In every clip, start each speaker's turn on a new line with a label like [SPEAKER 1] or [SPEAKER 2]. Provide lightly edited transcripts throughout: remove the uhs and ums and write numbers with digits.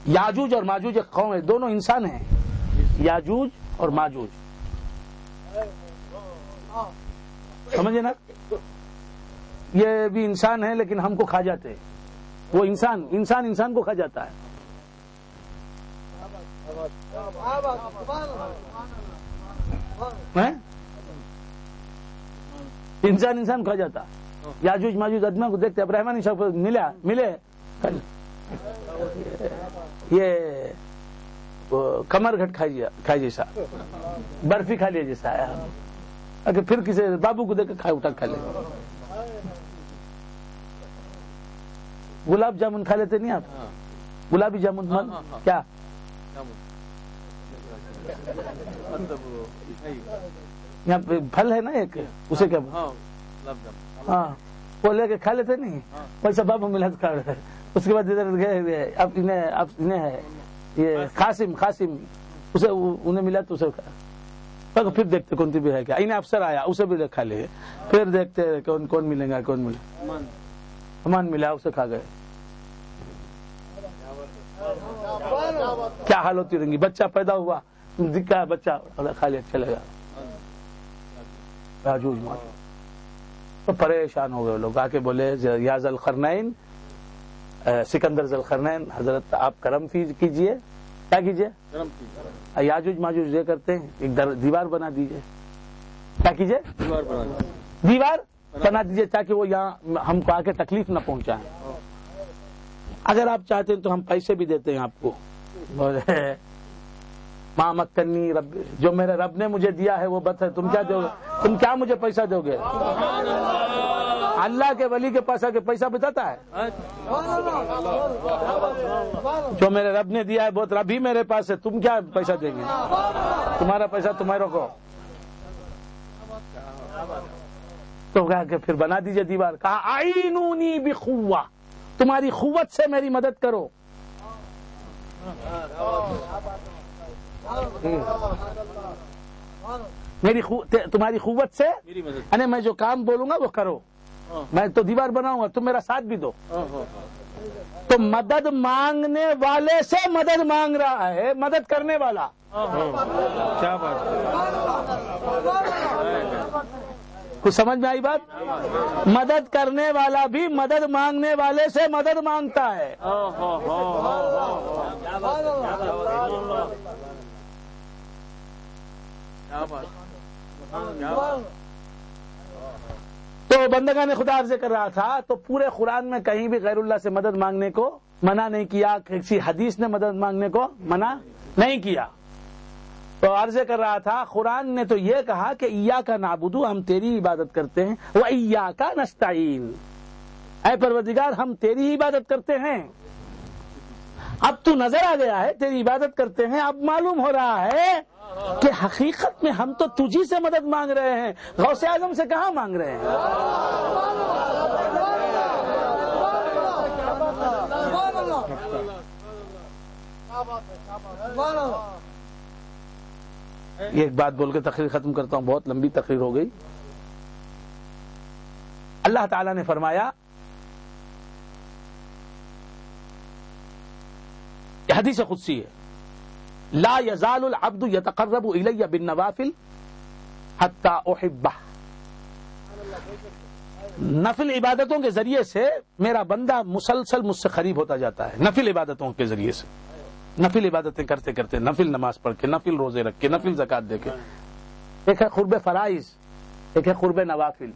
[SPEAKER 1] یاجوج اور ماجوج ایک قوم ہے، دونوں انسان ہیں، یاجوج اور ماجوج، سمجھے نا؟ یہ بھی انسان ہے لیکن ہم کو کھا جاتے ہیں، وہ انسان کو کھا جاتا ہے۔ انسان کھا جاتا، یاجوج ماجوج ادنا کو دیکھتے، اب رحمانی صاحب ملے یہ کمر گھٹ کھائی جیسا، برفی کھا لیا جیسا ہے، اگر پھر کسی بابو کو دیکھ کے اٹھا کھا لے۔ گلاب جامن کھا لیتے نہیں آپ؟ گلابی جامن کیا یہاں پہ پھل ہے نا ایک، اسے کیا ہاں وہ لے کے کھا لیتے نہیں، ویسا بابو ملا تو کھا رہے، اس کے بعد ادھر گئے، اب انہیں ہے یہ قاسم اسے انہیں ملا تو اسے کھا، پھر دیکھتے کون سی بھی ہے کیا، انہیں افسر آیا اسے بھی کھا لے، پھر دیکھتے کون ملے گا، کون ملے، امان ملا اسے کھا گئے۔ کیا حال ہوتی رہیں گی، بچہ پیدا ہوا دکھا بچہ کھا لیا چلے گا، یاجوج ماجوج تو پریشان ہو گئے لوگ، آ کے بولے یا ذوالقرنین، سکندر ذوالقرنین، حضرت آپ کرم کیجئے، کیا کیجئے، یاجوج ماجوج یہ کرتے ہیں ایک دیوار بنا دیجئے، کیا کیجئے، دیوار بنا دیجئے تاکہ وہ یہاں ہم کو آ کے تکلیف نہ پہنچائیں، اگر آپ چاہتے ہیں تو ہم پیسے بھی دیتے ہیں آپ کو۔ بولے ماں مکنی رب، جو میرے رب نے مجھے دیا ہے وہ بت ہے، تم کیا دو گے، تم کیا مجھے پیسہ دو گے؟ اللہ کے ولی کے پاس آ کے پیسہ بتاتا ہے، جو میرے رب نے دیا ہے بہت، رب ہی میرے پاس ہے، تم کیا پیسہ دیں گے، تمہارا پیسہ تمہارے کو۔ تو کہا کہ پھر بنا دیجئے دیوار، کہا آئینونی بقوہ، تمہاری قوت سے میری مدد کرو، تمہاری قوت سے، یعنی میں جو کام بولوں گا وہ کرو، میں تو دیوار بناؤں گا، تم میرا ساتھ بھی دو۔ تو مدد مانگنے والے سے مدد مانگ رہا ہے مدد کرنے والا، کیا بات، کچھ سمجھ میں آئی بات؟ مدد کرنے والا بھی مدد مانگنے والے سے مدد مانگتا ہے۔ تو بندگان خدا عرض کر رہا تھا، تو پورے قرآن میں کہیں بھی غیر اللہ سے مدد مانگنے کو منع نہیں کیا، کسی حدیث نے مدد مانگنے کو منع نہیں کیا۔ تو عرض کر رہا تھا قرآن نے تو یہ کہا کہ ایاک نعبد، ہم تیری عبادت کرتے ہیں، و ایاک نستعین، اے پروردگار ہم تیری عبادت کرتے ہیں۔ اب تو نظر آ گیا ہے تیری عبادت کرتے ہیں، اب معلوم ہو رہا ہے کہ حقیقت میں ہم تو تجھی سے مدد مانگ رہے ہیں، غوث اعظم سے کہاں مانگ رہے ہیں۔ یہ ایک بات بول کے تقریر ختم کرتا ہوں، بہت لمبی تقریر ہو گئی۔ اللہ تعالیٰ نے فرمایا، یہ حدیث قدسی ہے، لا یزال العبد یتقرب الی بالنوافل حتی احبہ، نفل عبادتوں کے ذریعے سے میرا بندہ مسلسل مجھ سے قریب ہوتا جاتا ہے، نفل عبادتوں کے ذریعے سے، نفل عبادتیں کرتے کرتے، نفل نماز پڑھ کے، نفل روزے رکھ کے، نفل زکات دے کے۔ ایک ہے قرب فرائض، ایک ہے قرب نوافل۔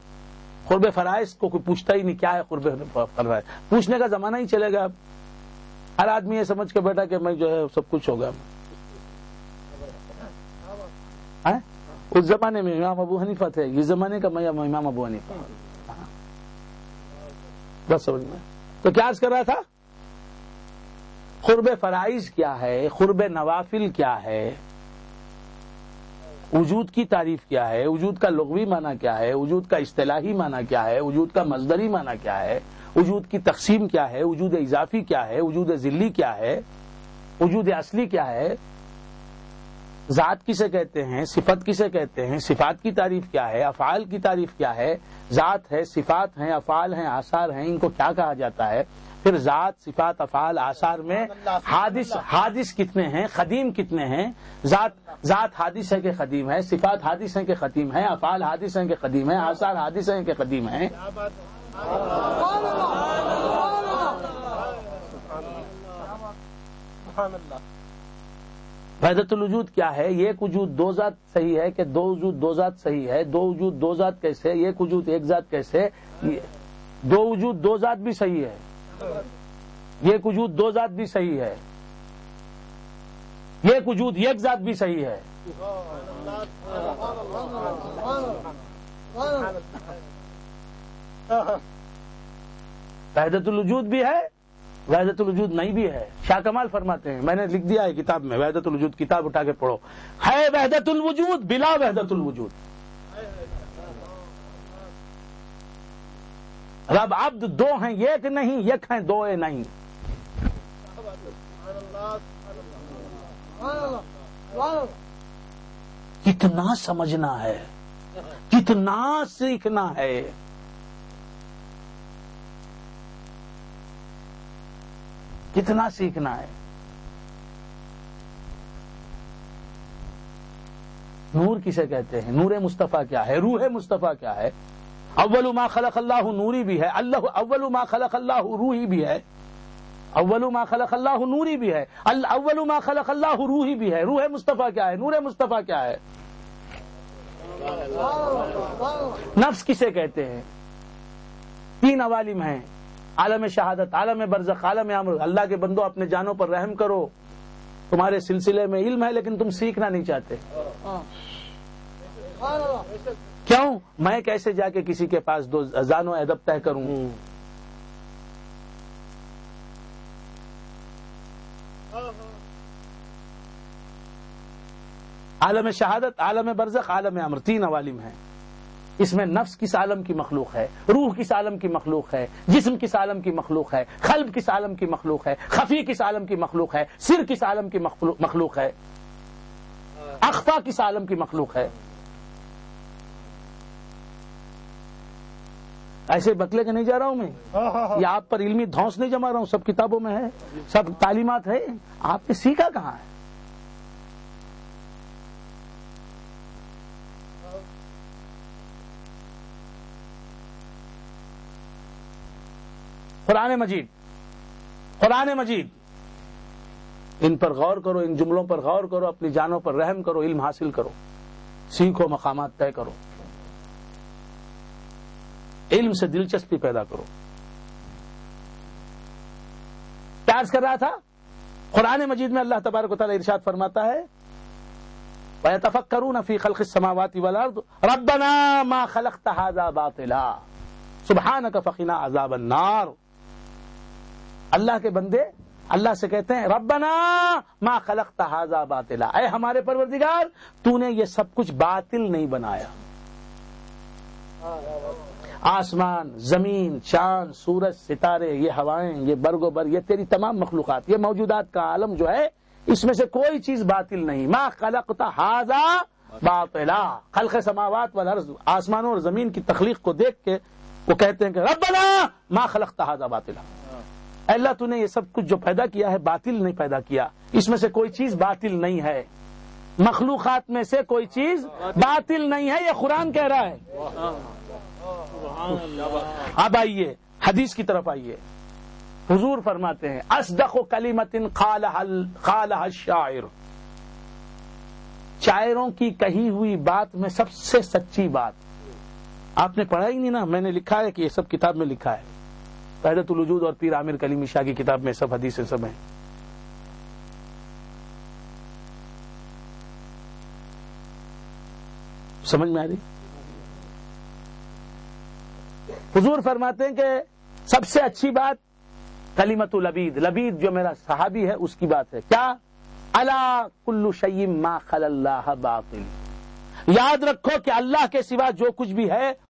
[SPEAKER 1] قرب فرائض کو کوئی پوچھتا ہی نہیں کیا ہے قرب فرائض، پوچھنے کا زمانہ ہی چلے گا، ہر آدمی یہ سمجھ کے بیٹھا کہ میں جو ہے سب کچھ ہوگا۔ اس زمانے میں امام ابو حنیفہ تھے، اس زمانے کا میں امام ابو حنیفہ، بس سمجھ میں۔ تو کیا عرض کر رہا تھا، قرب فرائض کیا ہے، قرب نوافل کیا ہے، وجود کی تعریف کیا ہے، وجود کا لغوی معنی کیا ہے، وجود کا اصطلاحی معنی کیا ہے، وجود کا مصدری معنی کیا ہے، وجود کی تقسیم کیا ہے، وجود اضافی کیا ہے، وجود ذلی کیا ہے، وجود اصلی کیا ہے، ذات کسے کہتے ہیں، صفت کسے کہتے ہیں، صفات کی تعریف کیا ہے، افعال کی تعریف کیا ہے، ذات ہے، صفات ہیں، افعال ہیں، آثار ہیں، ان کو کیا کہا جاتا ہے، پھر ذات، صفات، افعال، آثار میں حادث کتنے ہیں، قدیم کتنے ہیں؟ ذات حادث ہے کہ قدیم ہے، صفات حادث ہیں کہ قدیم ہے، افعال حادث ہیں کہ قدیم ہے، آثار حادث ہیں کہ قدیم ہیں؟ وحدت الوجود کیا ہے؟ ایک وجود دو ذات صحیح ہے کہ دو وجود دو ذات صحیح ہے؟ دو وجود دو ذات کیسے؟ ایک وجود ایک ذات کیسے؟ دو وجود دو ذات بھی صحیح ہے، ایک وجود دو ذات بھی صحیح ہے، ایک وجود ایک ذات بھی صحیح ہے۔ وحدت الوجود بھی ہے، وحدت الوجود نہیں بھی ہے۔ شاہ کمال فرماتے ہیں، میں نے لکھ دیا ہے کتاب میں، وحدت الوجود کتاب اٹھا کے پڑھو، ہے وحدت الوجود بلا وحدت الوجود۔ رب عبد دو ہیں ایک نہیں، یک ہیں دو نہیں۔ کتنا سمجھنا ہے، کتنا سیکھنا ہے۔ کتنا سیکھنا ہے۔ نور کسے کہتے ہیں؟ نور مصطفیٰ کیا ہے؟ روح مصطفیٰ کیا ہے؟ اول ما خلق اللہ نوری بھی ہے، اول ما خلق اللہ روحی بھی ہے، اول ما خلق اللہ نوری بھی ہے، اول ما خلق اللہ روحی بھی ہے۔ روح مصطفیٰ کیا ہے؟ نور مصطفیٰ کیا ہے؟ نفس کسے کہتے ہیں؟ تین عوالم ہیں، عالم شہادت، عالم برزخ، عالم امر۔ اللہ کے بندو اپنے جانوں پر رحم کرو، تمہارے سلسلے میں علم ہے لیکن تم سیکھنا نہیں چاہتے۔ کیوں؟ میں کیسے جا کے کسی کے پاس دو اذان و ادب طے کروں؟ عالم شہادت، عالم برزخ، عالم امر، تین عوالم ہیں۔ اس میں نفس کس عالم کی مخلوق ہے، روح کس عالم کی مخلوق ہے، جسم کس عالم کی مخلوق ہے، قلب کس عالم کی مخلوق ہے، خفی کس عالم کی مخلوق ہے، سر کس عالم کی مخلوق ہے، اخفا کس عالم کی مخلوق ہے۔ ایسے بتلے کے نہیں جا رہا ہوں میں، یہ آپ پر علمی دھونس نہیں جما رہا ہوں، سب کتابوں میں ہے، سب تعلیمات ہے، آپ نے سیکھا کہاں ہے؟ قرآن مجید ان پر غور کرو، ان جملوں پر غور کرو، اپنی جانوں پر رحم کرو، علم حاصل کرو، سیکھو، مقامات طے کرو، علم سے دلچسپی پیدا کرو۔ کیا عرض کر رہا تھا؟ قرآن مجید میں اللہ تبارک و تعالی ارشاد فرماتا ہے وَيَتَفَكَّرُونَ فِي خَلْقِ السَّمَاوَاتِ وَالْأَرْضِ رَبَّنَا مَا خَلَقْتَ هَذَا بَاطِلًا سُبْحَانَكَ فَقِنَا عَذَابَ النَّارِ۔ اللہ کے بندے اللہ سے کہتے ہیں ربنا ما خلقت هذا باطلا، اے ہمارے پروردگار تو نے یہ سب کچھ باطل نہیں بنایا۔ آسمان، زمین، چاند، سورج، ستارے، یہ ہوائیں، یہ برگ و بر، یہ تیری تمام مخلوقات، یہ موجودات کا عالم جو ہے اس میں سے کوئی چیز باطل نہیں۔ ما خلقت هذا باطلا، خلق سماوات والارض، آسمانوں اور زمین کی تخلیق کو دیکھ کے وہ کہتے ہیں کہ ربنا ما خلقت هذا باطلا، اے اللہ تو نے یہ سب کچھ جو پیدا کیا ہے باطل نہیں پیدا کیا، اس میں سے کوئی چیز باطل نہیں ہے، مخلوقات میں سے کوئی چیز باطل نہیں ہے، یہ قرآن کہہ رہا ہے۔ اب آئیے حدیث کی طرف آئیے، حضور فرماتے ہیں اصدق کلمۃ قالها الشاعر، شاعروں کی کہی ہوئی بات میں سب سے سچی بات۔ آپ نے پڑھا ہی نہیں نا، میں نے لکھا ہے کہ یہ سب کتاب میں لکھا ہے، وحدت الوجود اور پیر عامر کلیمی شاہ کی کتاب میں سب حدیثیں سب ہیں۔ سمجھ میں آ رہی؟ حضور فرماتے ہیں کہ سب سے اچھی بات کلمۃ لبید، لبید جو میرا صحابی ہے اس کی بات ہے، کیا؟ الا کل شیء ما خلا اللہ باطل، یاد رکھو کہ اللہ کے سوا جو کچھ بھی ہے